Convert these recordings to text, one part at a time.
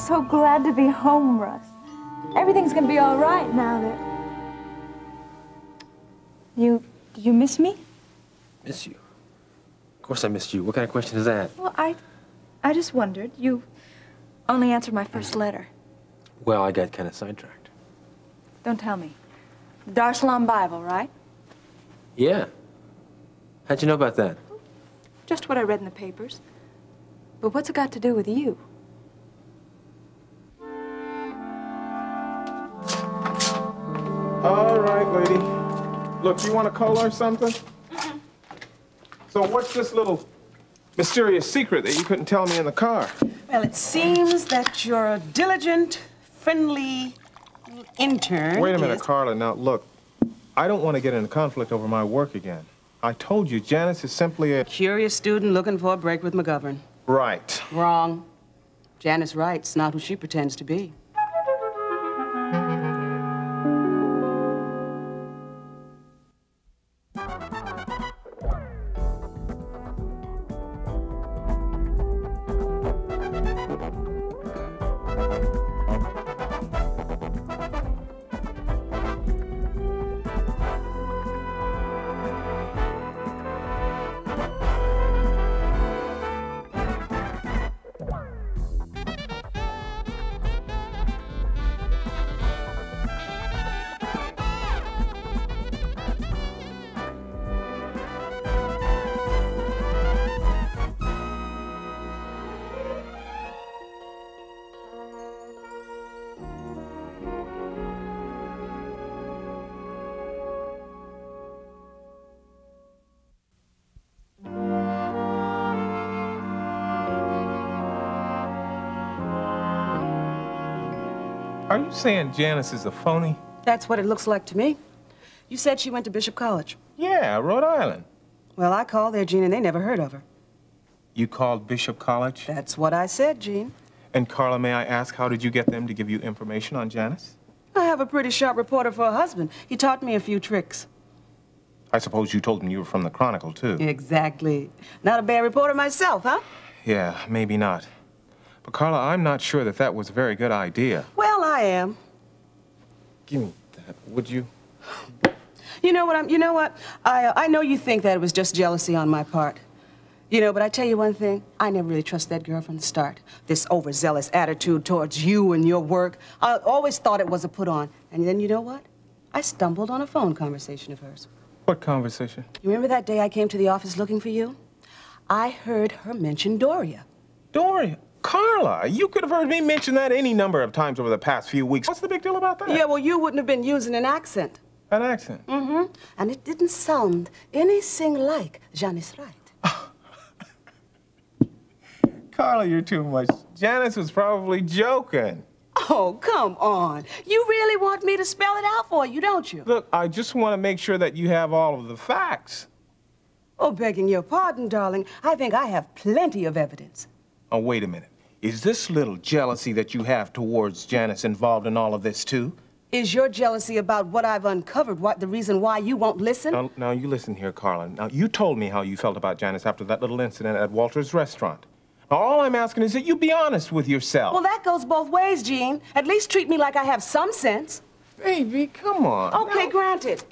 so glad to be home, Russ. Everything's gonna be all right now that... Did you miss me? Miss you? Of course I missed you. What kind of question is that? Well, I just wondered. You only answered my first letter. Well, I got kind of sidetracked. Don't tell me. The Dar es Salaam Bible, right? Yeah. How'd you know about that? Just what I read in the papers. But what's it got to do with you? All right, lady. Look, you want a cola or something? So what's this little mysterious secret that you couldn't tell me in the car? Well, it seems that your diligent, friendly intern Wait a minute, Carla. Now, look, I don't want to get in a conflict over my work again. I told you, Janice is simply a... curious student looking for a break with McGovern. Right. Wrong. Janice Wright's not who she pretends to be. Are you saying Janice is a phony? That's what it looks like to me. You said she went to Bishop College. Yeah, Rhode Island. Well, I called there, Gene, and they never heard of her. You called Bishop College? That's what I said, Gene. And Carla, may I ask, how did you get them to give you information on Janice? I have a pretty sharp reporter for a husband. He taught me a few tricks. I suppose you told him you were from the Chronicle, too. Exactly. Not a bad reporter myself, huh? Yeah, maybe not. But Carla, I'm not sure that that was a very good idea. Well, I am. Give me that, would you? You know what? I know you think that it was just jealousy on my part. You know, but I tell you one thing, I never really trusted that girl from the start. This overzealous attitude towards you and your work. I always thought it was a put-on. And then you know what? I stumbled on a phone conversation of hers. What conversation? You remember that day I came to the office looking for you? I heard her mention Doria. Doria? Carla, you could have heard me mention that any number of times over the past few weeks. What's the big deal about that? Yeah, well, you wouldn't have been using an accent. An accent? Mm-hmm. And it didn't sound anything like Janice Wright. Carla, you're too much. Janice was probably joking. Oh, come on. You really want me to spell it out for you, don't you? Look, I just want to make sure that you have all of the facts. Oh, begging your pardon, darling, I think I have plenty of evidence. Oh, wait a minute. Is this little jealousy that you have towards Janice involved in all of this, too? Is your jealousy about what I've uncovered the reason why you won't listen? Now, you listen here, Carla. Now, you told me how you felt about Janice after that little incident at Walter's restaurant. Now, all I'm asking is that you be honest with yourself. Well, that goes both ways, Gene. At least treat me like I have some sense. Baby, come on. Okay, granted.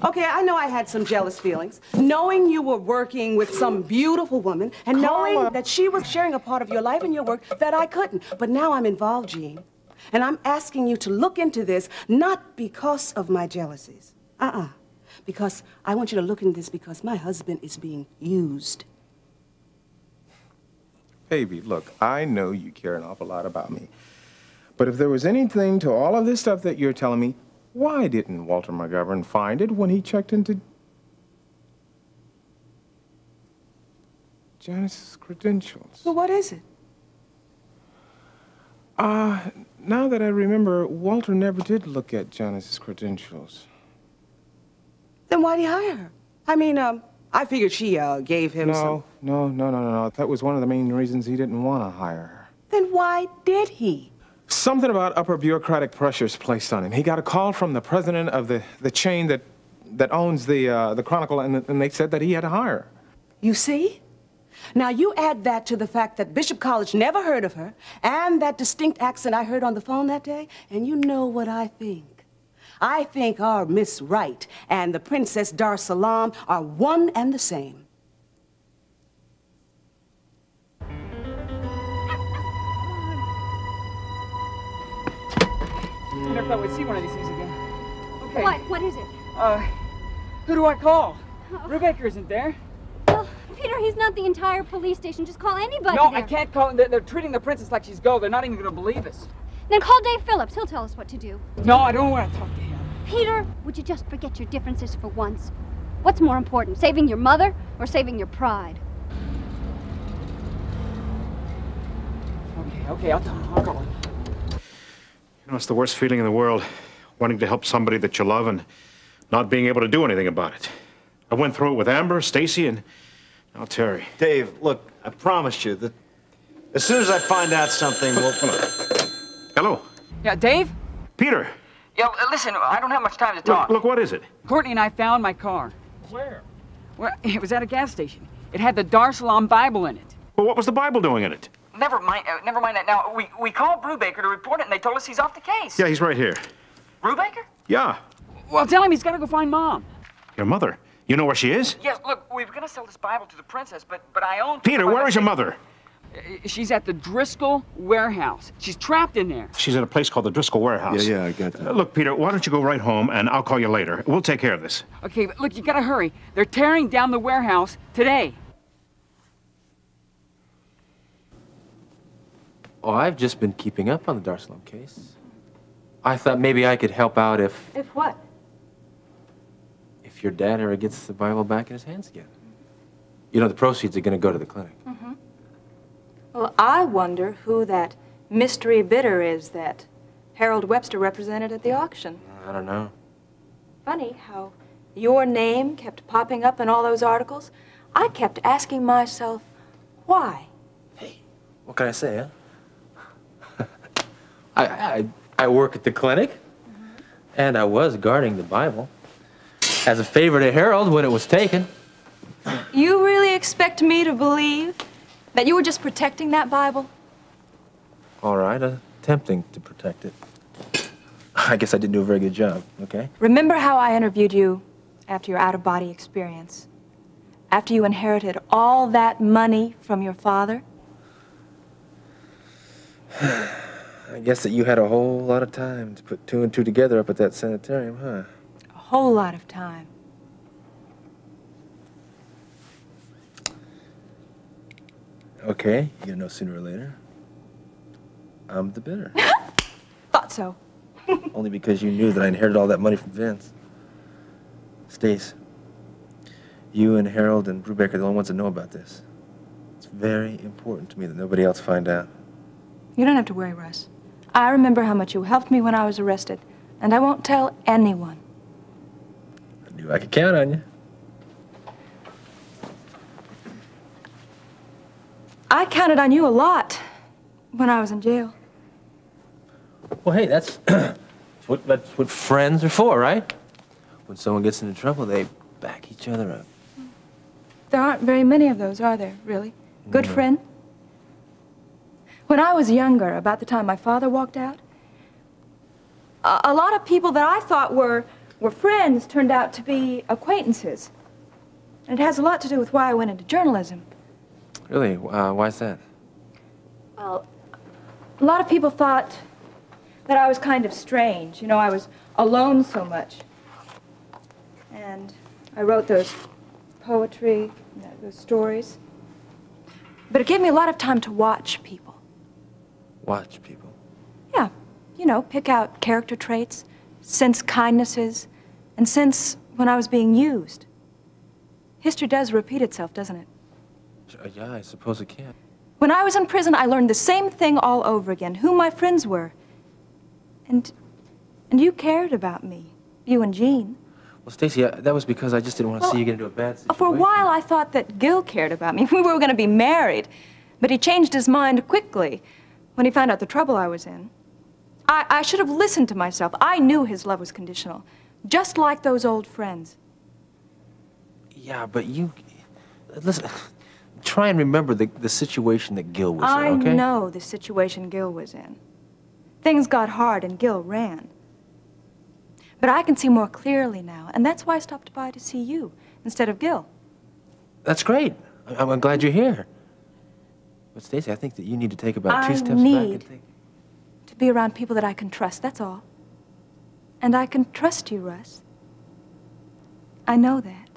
Okay, I know I had some jealous feelings. Knowing you were working with some beautiful woman and knowing that she was sharing a part of your life and your work that I couldn't. But now I'm involved, Gene. And I'm asking you to look into this, not because of my jealousies. Because I want you to look into this because my husband is being used. Baby, look, I know you care an awful lot about me. But if there was anything to all of this stuff that you're telling me, why didn't Walter McGovern find it when he checked into Janice's credentials? Well, what is it? Now that I remember, Walter never did look at Janice's credentials. Then why'd he hire her? I mean, I figured she, gave him some... No. That was one of the main reasons he didn't want to hire her. Then why did he? Something about upper bureaucratic pressures placed on him. He got a call from the president of the chain that owns the Chronicle, and they said that he had to hire her. You see? Now, you add that to the fact that Bishop College never heard of her, and that distinct accent I heard on the phone that day, and you know what I think. I think our Miss Wright and the Princess Dar Salaam are one and the same. I never thought we'd see one of these things again. Okay. What? What is it? Who do I call? Brubaker isn't there. Well, Peter, he's not the entire police station. Just call anybody No, there. I can't call him. They're treating the princess like she's gold. They're not even going to believe us. Then call Dave Phillips. He'll tell us what to do. No, I don't want to talk to him. Peter, would you just forget your differences for once? What's more important, saving your mother or saving your pride? Okay, I'll call him. You know, it's the worst feeling in the world, wanting to help somebody that you love and not being able to do anything about it. I went through it with Amber, Stacy, and now Terry. Dave, look, I promised you that as soon as I find out something, we'll... Hello? Yeah, Dave? Peter! Yeah, listen, I don't have much time to talk. Look, what is it? Courtney and I found my car. Where? Well, it was at a gas station. It had the Dar Salaam Bible in it. Well, what was the Bible doing in it? Never mind that. Now, we called Brubaker to report it, and they told us he's off the case. Yeah, he's right here. Brubaker? Yeah. Well, tell him he's got to go find Mom. Your mother? You know where she is? Yes, look, we were going to sell this Bible to the princess, but I own... Peter, where is your mother? She's at the Driscoll warehouse. She's trapped in there. She's at a place called the Driscoll Warehouse. Yeah, I got that. Look, Peter, why don't you go right home, and I'll call you later. We'll take care of this. Okay, but look, you got to hurry. They're tearing down the warehouse today. Oh, I've just been keeping up on the Dar Salaam case. I thought maybe I could help out if what? your dad ever gets the Bible back in his hands again. You know, the proceeds are going to go to the clinic. Mm-hmm. Well, I wonder who that mystery bidder is that Harold Webster represented at the auction. I don't know. Funny how your name kept popping up in all those articles. I kept asking myself, why? Hey, what can I say, huh? I work at the clinic, and I was guarding the Bible as a favor to Harold when it was taken. You really expect me to believe that you were just protecting that Bible? All right, attempting to protect it. I guess I didn't do a very good job, okay? Remember how I interviewed you after your out-of-body experience? After you inherited all that money from your father? I guess that you had a whole lot of time to put two and two together up at that sanitarium, huh? A whole lot of time. Okay, you know sooner or later. I'm the bidder. Thought so. Only because you knew that I inherited all that money from Vince. Stace, you and Harold and Brubaker are the only ones that know about this. It's very important to me that nobody else find out. You don't have to worry, Russ. I remember how much you helped me when I was arrested, and I won't tell anyone. I knew I could count on you. I counted on you a lot when I was in jail. Well, hey, that's what friends are for, right? When someone gets into trouble, they back each other up. There aren't very many of those, are there, really? Good friend? When I was younger, about the time my father walked out, a lot of people that I thought were friends turned out to be acquaintances. And it has a lot to do with why I went into journalism. Really? Why's that? Well, a lot of people thought that I was kind of strange. You know, I was alone so much. And I wrote those poetry, those stories. But it gave me a lot of time to watch people. Watch people. Yeah, you know, pick out character traits, sense kindnesses, and sense when I was being used. History does repeat itself, doesn't it? Yeah, I suppose it can. When I was in prison, I learned the same thing all over again, who my friends were. And you cared about me, you and Jean. Well, Stacy, that was because I just didn't want to see you get into a bad situation. For a while, I thought that Gil cared about me. We were going to be married. But he changed his mind quickly when he found out the trouble I was in. I should have listened to myself. I knew his love was conditional, just like those old friends. Yeah, but you... Listen, try and remember the situation that Gil was I in, okay? know the situation Gil was in. Things got hard and Gil ran. But I can see more clearly now, and that's why I stopped by to see you instead of Gil. That's great. I'm glad you're here. But Stacy, I think that you need to take about 2 steps back and need think. to be around people that I can trust, that's all. And I can trust you, Russ. I know that.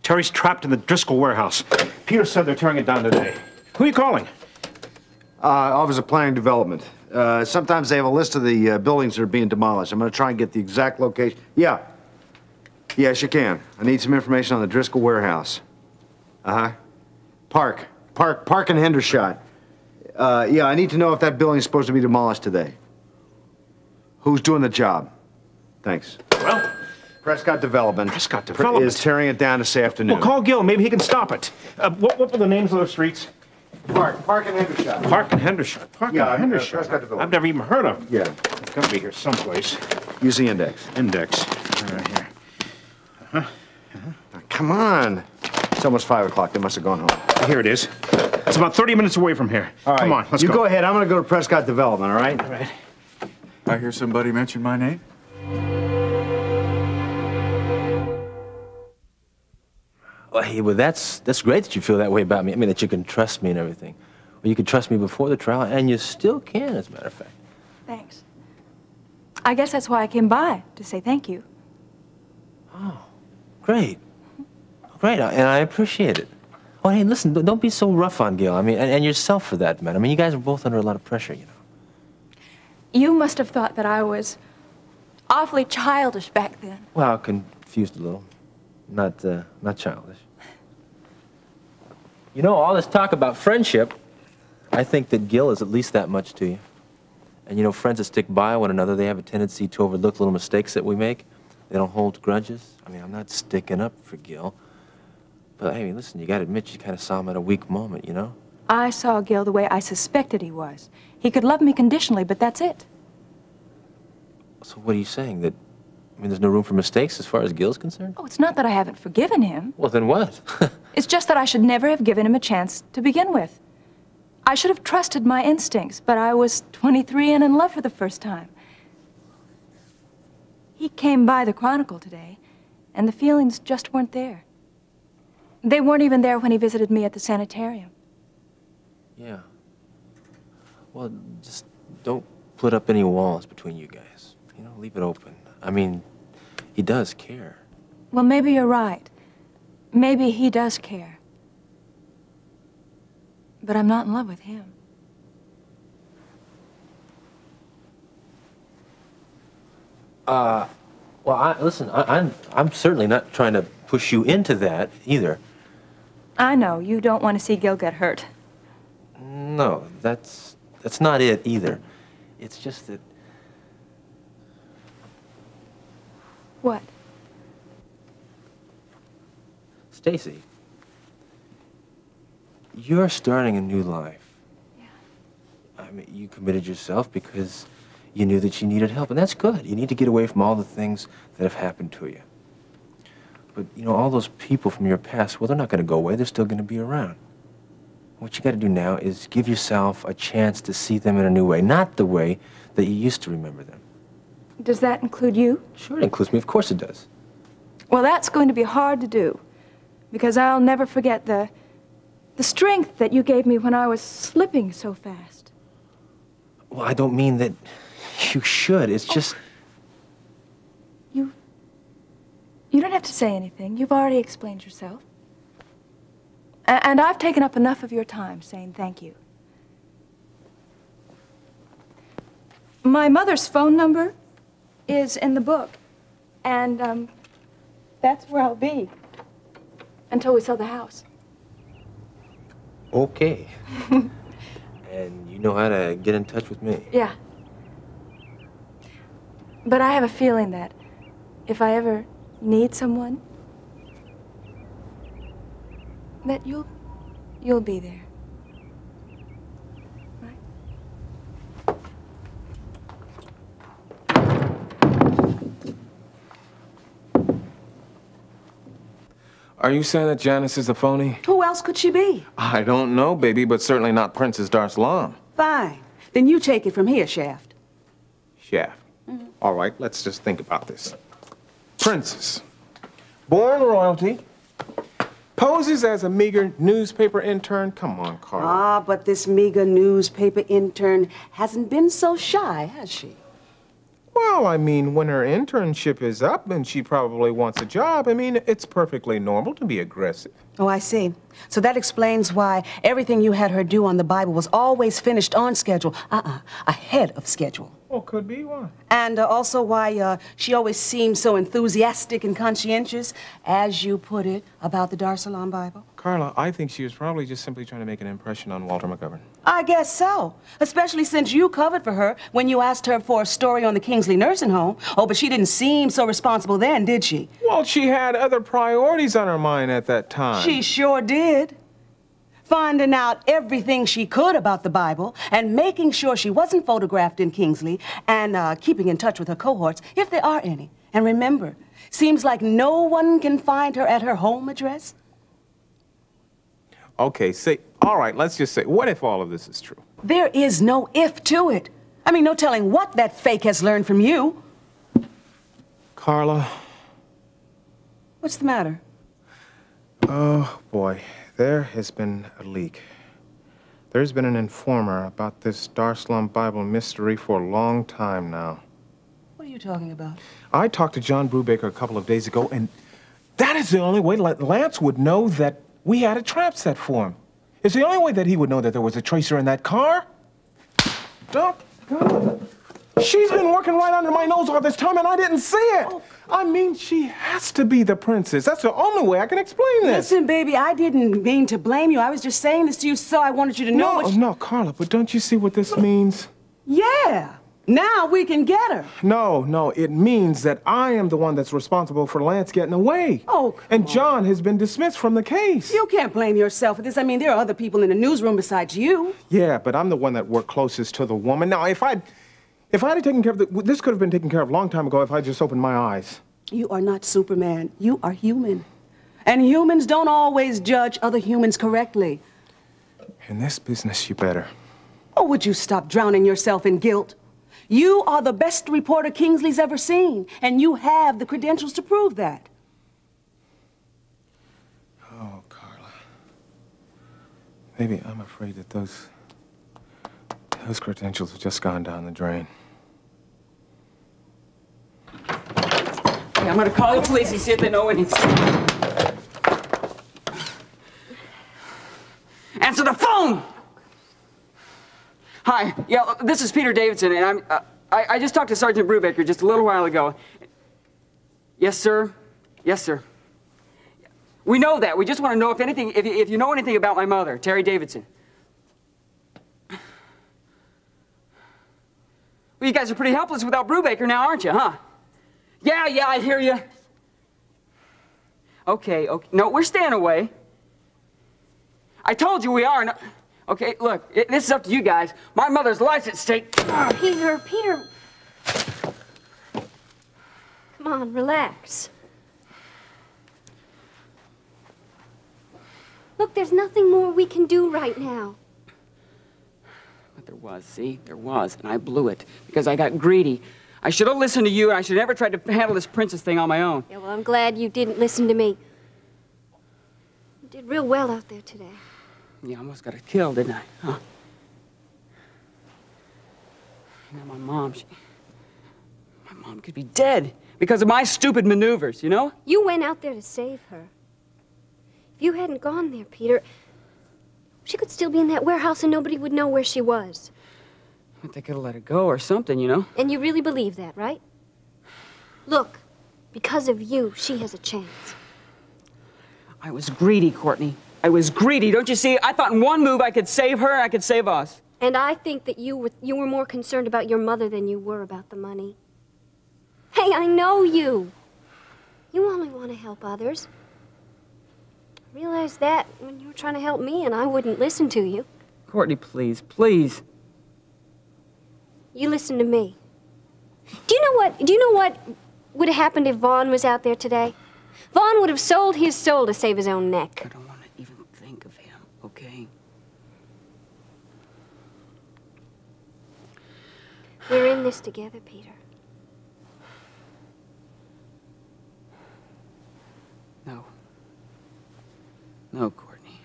Terry's trapped in the Driscoll warehouse. Peter said they're tearing it down today. Who are you calling? Office of Planning Development. Sometimes they have a list of the buildings that are being demolished. I'm gonna try and get the exact location. Yeah. Yes, you can. I need some information on the Driscoll warehouse. Uh-huh. Park and Hendershot. Yeah, I need to know if that building's supposed to be demolished today. Who's doing the job? Thanks. Well, Prescott Development. Prescott Development is tearing it down this afternoon. well, call Gil. Maybe he can stop it. What were the names of those streets? Park and Hendershot. Park and Hendershot. Park Yeah, and Hendershot. Prescott Development. I've never even heard of them. Yeah. It's got to be here someplace. Use the index. Index. Right here. Now, come on. It's almost 5 o'clock. They must have gone home. Here it is. It's about 30 minutes away from here. All right. Come on, let's you go. go ahead. I'm going to go to Prescott Development, all right? All right. I hear somebody mention my name. Well, hey, well, that's great that you feel that way about me. I mean, that you can trust me and everything. Well, you could trust me before the trial, and you still can, as a matter of fact. Thanks. I guess that's why I came by, to say thank you. Oh, great. Great, and I appreciate it. Oh, hey, listen, don't be so rough on Gil. I mean, and yourself for that matter. I mean, you guys are both under a lot of pressure, you know. You must have thought that I was awfully childish back then. Well, confused a little. Not childish. You know, all this talk about friendship, I think that Gil is at least that much to you. And you know, friends that stick by one another, they have a tendency to overlook little mistakes that we make. They don't hold grudges. I mean, I'm not sticking up for Gil. But, hey, listen, you gotta admit you kind of saw him at a weak moment, you know? I saw Gil the way I suspected he was. He could love me conditionally, but that's it. So what are you saying? That, I mean, there's no room for mistakes as far as Gil's concerned? Oh, it's not that I haven't forgiven him. Well, then what? It's just that I should never have given him a chance to begin with. I should have trusted my instincts, but I was 23 and in love for the first time. He came by the Chronicle today, and the feelings just weren't there. They weren't even there when he visited me at the sanitarium. Yeah. Well, just don't put up any walls between you guys. You know, leave it open. I mean, he does care. Well, maybe you're right. Maybe he does care. But I'm not in love with him. Well, listen, I'm certainly not trying to push you into that either. I know, you don't want to see Gil get hurt. No, that's not it either. It's just that... What? Stacy, you're starting a new life. Yeah. I mean, you committed yourself because you knew that you needed help, and that's good. You need to get away from all the things that have happened to you. But, you know, all those people from your past, well, they're not going to go away. They're still going to be around. What you got to do now is give yourself a chance to see them in a new way, not the way that you used to remember them. Does that include you? Sure, it includes me. Of course it does. Well, that's going to be hard to do, because I'll never forget the strength that you gave me when I was slipping so fast. Well, I don't mean that you should. It's just... You don't have to say anything. You've already explained yourself. And I've taken up enough of your time saying thank you. My mother's phone number is in the book. And, that's where I'll be until we sell the house. Okay. And you know how to get in touch with me. Yeah. But I have a feeling that if I ever need someone, that you'll be there. Right? Are you saying that Janice is a phony? Who else could she be? I don't know, baby, but certainly not Princess Darsalam. Fine. Then you take it from here, Shaft. Shaft. All right, let's just think about this. Princess, born royalty, poses as a meager newspaper intern. Come on, Carla. Ah, but this meager newspaper intern hasn't been so shy, has she? Well, I mean, when her internship is up and she probably wants a job, I mean, it's perfectly normal to be aggressive. Oh, I see. So that explains why everything you had her do on the Bible was always finished on schedule. Ahead of schedule. Well, could be why. And also why she always seemed so enthusiastic and conscientious, as you put it, about the Darsalam Bible. Carla, I think she was probably just simply trying to make an impression on Walter McGovern. I guess so. Especially since you covered for her when you asked her for a story on the Kingsley nursing home. Oh, but she didn't seem so responsible then, did she? Well, she had other priorities on her mind at that time. She sure did. Finding out everything she could about the Bible and making sure she wasn't photographed in Kingsley and keeping in touch with her cohorts, if there are any. And remember, seems like no one can find her at her home address. Okay, all right, let's just say, what if all of this is true? There is no if to it. I mean, no telling what that fake has learned from you. Carla. What's the matter? Oh, boy. There has been a leak. There's been an informer about this Darsalam Bible mystery for a long time now. What are you talking about? I talked to John Brubaker a couple of days ago, and that is the only way Lance would know that we had a trap set for him. It's the only way that he would know that there was a tracer in that car. Don't. She's been working right under my nose all this time, and I didn't see it. Oh. I mean, she has to be the princess. That's the only way I can explain this. Listen, baby, I didn't mean to blame you. I was just saying this to you so I wanted you to know No, Carla, but don't you see what this means? Yeah. Now we can get her. No, it means that I am the one that's responsible for Lance getting away. Oh, and John has been dismissed from the case. You can't blame yourself for this. I mean, there are other people in the newsroom besides you. Yeah, but I'm the one that worked closest to the woman. Now, if I'd taken care of this could have been taken care of a long time ago if I just opened my eyes. You are not Superman. You are human. And humans don't always judge other humans correctly. In this business, you better. Oh, would you stop drowning yourself in guilt? You are the best reporter Kingsley's ever seen, and you have the credentials to prove that. Oh, Carla. Maybe I'm afraid that those credentials have just gone down the drain. Okay, I'm gonna call the police and see if they know anything. Answer the phone! Hi, yeah, this is Peter Davidson, and I just talked to Sergeant Brubaker just a little while ago. Yes, sir. Yes, sir. We know that. We just want to know if you know anything about my mother, Terry Davidson. Well, you guys are pretty helpless without Brubaker now, aren't you, huh? Yeah, I hear you. Okay. No, we're staying away. I told you we are. No. Okay, look, this is up to you guys. My mother's life's at stake. Peter. Come on, relax. Look, there's nothing more we can do right now. But there was, see? There was, and I blew it because I got greedy. I should have listened to you, and I should have never tried to handle this princess thing on my own. Yeah, well, I'm glad you didn't listen to me. You did real well out there today. Yeah, I almost got it killed, didn't I? Huh? You know, my mom could be dead because of my stupid maneuvers, you know? You went out there to save her. If you hadn't gone there, Peter, she could still be in that warehouse and nobody would know where she was. But they could have let her go or something, you know? And you really believe that, right? Look, because of you, she has a chance. I was greedy, Courtney. I was greedy, don't you see? I thought in one move I could save her and I could save us. And I think that you were more concerned about your mother than you were about the money. Hey, I know you. You only want to help others. I realized that when you were trying to help me and I wouldn't listen to you. Courtney, please, please. You listen to me. Do you know what would have happened if Vaughn was out there today? Vaughn would have sold his soul to save his own neck. I don't want to even think of him, okay? We're in this together, Peter. No. No, Courtney.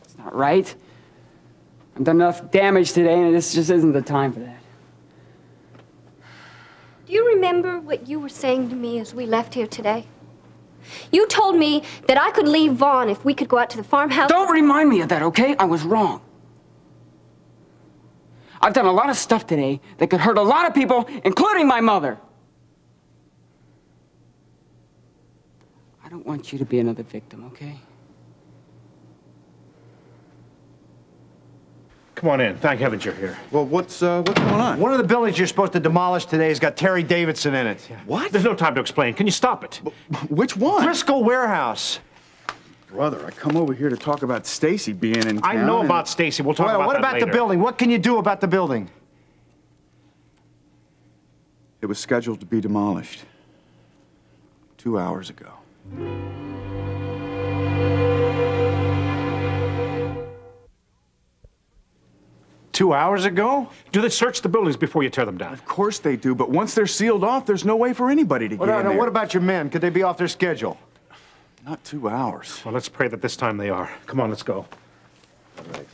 It's not right. I've done enough damage today, and this just isn't the time for that. Do you remember what you were saying to me as we left here today? You told me that I could leave Vaughn if we could go out to the farmhouse. Don't remind me of that, okay? I was wrong. I've done a lot of stuff today that could hurt a lot of people, including my mother. I don't want you to be another victim, okay? Come on in. Thank heavens you're here. Well, what's going on? One of the buildings you're supposed to demolish today has got Terry Davidson in it. What? There's no time to explain. Can you stop it? Which one? Driscoll Warehouse. Brother, I come over here to talk about Stacy being in town. I know and- about Stacy. We'll talk Well, about what that about later. the building? What can you do about the building? It was scheduled to be demolished 2 hours ago. Two hours ago? Do they search the buildings before you tear them down? Of course they do, but once they're sealed off, there's no way for anybody to get in there. What about your men? Could they be off their schedule? Not 2 hours. Well, let's pray that this time they are. Come on, let's go. All right.